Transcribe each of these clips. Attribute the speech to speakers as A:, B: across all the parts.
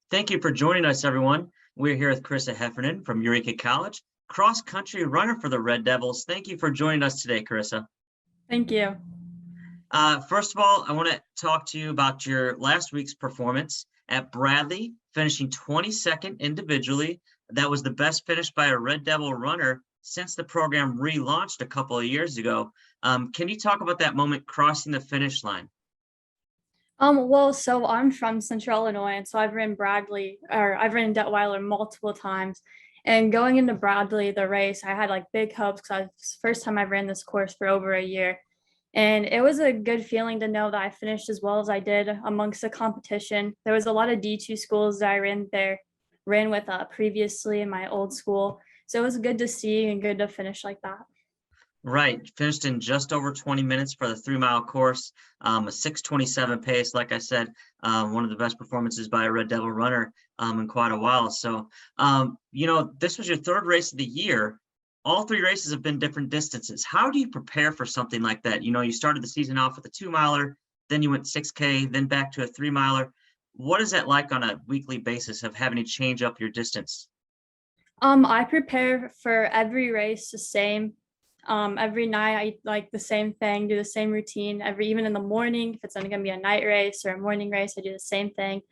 A: Thank you for joining us, everyone. We're here with Karissa Heffernan from Eureka College, cross-country runner for the Red Devils. Thank you for joining us today, Karissa.
B: Thank you.
A: First of all, I want to talk to you about your last week's performance at Bradley, finishing 22nd individually. That was the best finish by a Red Devil runner since the program relaunched a couple of years ago. Can you talk about that moment crossing the finish line?
B: So I'm from Central Illinois, and so I've ridden Detweiler multiple times. And going into Bradley, the race, I had like big hopes because it's the first time I ran this course for over a year. And it was a good feeling to know that I finished as well as I did amongst the competition. There was a lot of D2 schools that I ran with previously in my old school. So it was good to see and good to finish like that.
A: Right, finished in just over 20 minutes for the 3-mile course, a 6:27 pace. Like I said, one of the best performances by a Red Devil runner in quite a while. So, this was your third race of the year. All three races have been different distances. How do you prepare for something like that? You started the season off with a 2-miler, then you went 6K, then back to a 3-miler. What is that like on a weekly basis of having to change up your distance?
B: I prepare for every race the same. Every night I like the same thing, do the same routine. Even in the morning, if it's going to be a night race or a morning race, I do the same thing.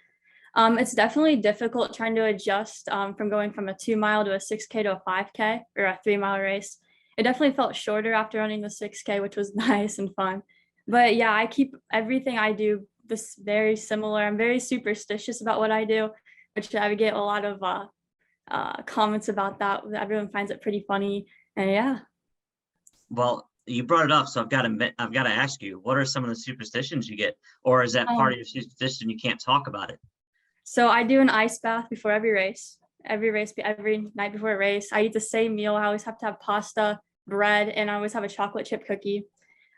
B: It's definitely difficult trying to adjust from going from a 2-mile to a 6K to a 5K or a 3-mile race. It definitely felt shorter after running the 6K, which was nice and fun. But yeah, I keep everything I do this very similar. I'm very superstitious about what I do, which I get a lot of comments about that. Everyone finds it pretty funny, and yeah.
A: Well, you brought it up, so I've got to ask you, what are some of the superstitions you get, or is that part of your superstition you can't talk about it?
B: So I do an ice bath before every race, every night before a race. I eat the same meal. I always have to have pasta, bread, and I always have a chocolate chip cookie.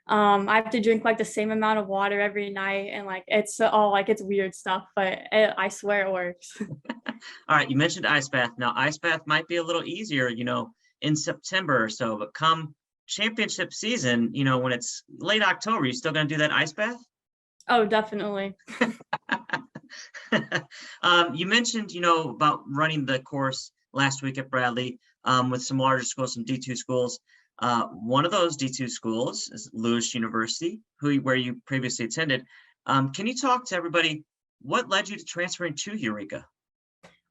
B: I have to drink like the same amount of water every night, and it's weird stuff, but I swear it works.
A: All right, you mentioned ice bath. Now, ice bath might be a little easier, in September or so, but come championship season, when it's late October, you still going to do that ice bath?
B: Oh, definitely.
A: You mentioned, about running the course last week at Bradley with some larger schools, some D2 schools. One of those D2 schools is Lewis University, where you previously attended. Can you talk to everybody, what led you to transferring to Eureka?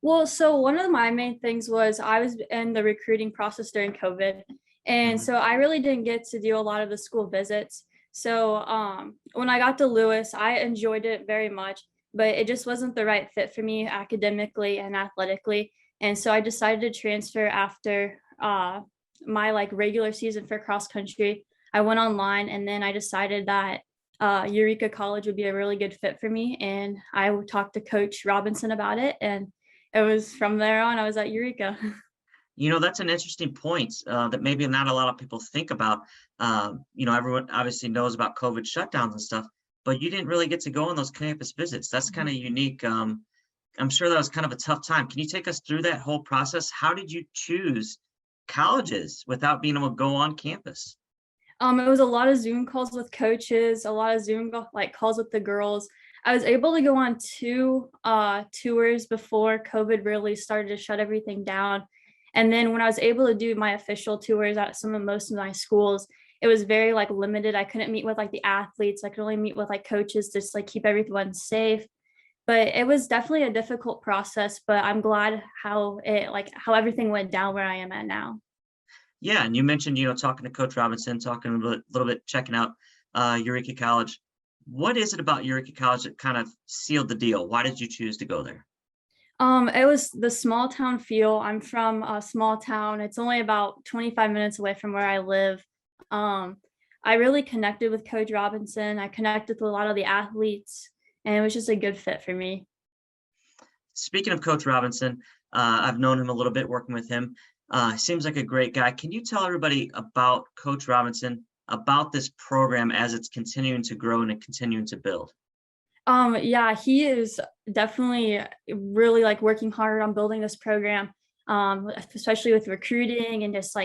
B: Well, so one of my main things was I was in the recruiting process during COVID. And so I really didn't get to do a lot of the school visits. So when I got to Lewis, I enjoyed it very much, but it just wasn't the right fit for me academically and athletically. And so I decided to transfer after my regular season for cross country. I went online, and then I decided that Eureka College would be a really good fit for me. And I talked to Coach Robinson about it. And it was from there on, I was at Eureka.
A: That's an interesting point that maybe not a lot of people think about. Everyone obviously knows about COVID shutdowns and stuff, but you didn't really get to go on those campus visits. That's kind of unique. I'm sure that was kind of a tough time. Can you take us through that whole process? How did you choose colleges without being able to go on campus?
B: It was a lot of Zoom calls with coaches, a lot of Zoom calls with the girls. I was able to go on 2 tours before COVID really started to shut everything down. And then when I was able to do my official tours at most of my schools, it was very limited. I couldn't meet with the athletes. I could only meet with coaches to just keep everyone safe. But it was definitely a difficult process, but I'm glad how everything went down where I am at now.
A: Yeah, and you mentioned, talking to Coach Robinson, talking a little bit, checking out Eureka College. What is it about Eureka College that kind of sealed the deal? Why did you choose to go there?
B: It was the small town feel. I'm from a small town. It's only about 25 minutes away from where I live. I really connected with Coach Robinson. I connected with a lot of the athletes, and it was just a good fit for me.
A: Speaking of Coach Robinson, I've known him a little bit, working with him. Seems like a great guy. Can you tell everybody about Coach Robinson, about this program as it's continuing to grow and continuing to build?
B: Yeah, he is definitely really working hard on building this program, especially with recruiting and just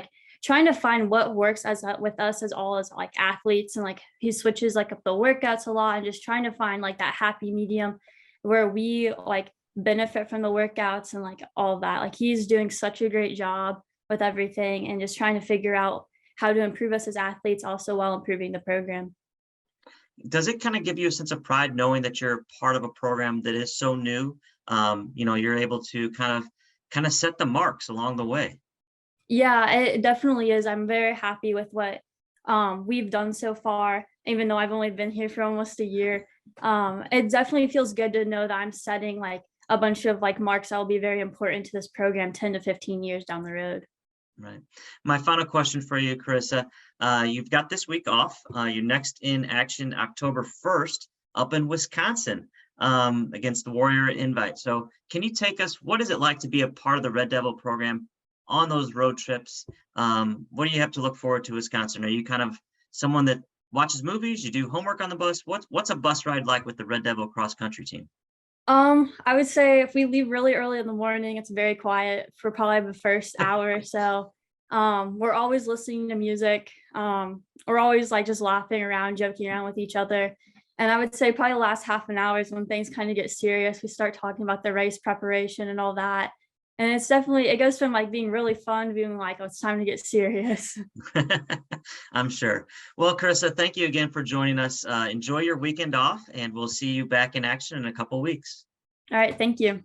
B: trying to find what works with us as all as athletes. And he switches up the workouts a lot and just trying to find that happy medium where we benefit from the workouts and like all that. Like he's doing such a great job with everything and just trying to figure out how to improve us as athletes also while improving the program.
A: Does it kind of give you a sense of pride knowing that you're part of a program that is so new? You're able to kind of set the marks along the way.
B: Yeah, it definitely is. I'm very happy with what we've done so far, even though I've only been here for almost a year. It definitely feels good to know that I'm setting like a bunch of like marks that will be very important to this program 10 to 15 years down the road.
A: Right. My final question for you, Karissa. You've got this week off. You're next in action October 1st up in Wisconsin against the Warrior Invite. So can you take us, what is it like to be a part of the Red Devil program on those road trips? What do you have to look forward to Wisconsin? Are you kind of someone that watches movies? You do homework on the bus? What's a bus ride like with the Red Devil cross country team?
B: I would say if we leave really early in the morning, it's very quiet for probably the first hour or so. We're always listening to music. We're always like just laughing around, joking around with each other. And I would say probably the last half an hour is when things kind of get serious. We start talking about the race preparation and all that. And it's definitely, it goes from like being really fun to being like, oh, it's time to get serious.
A: I'm sure. Well, Karissa, thank you again for joining us. Enjoy your weekend off, and we'll see you back in action in a couple weeks.
B: All right, thank you.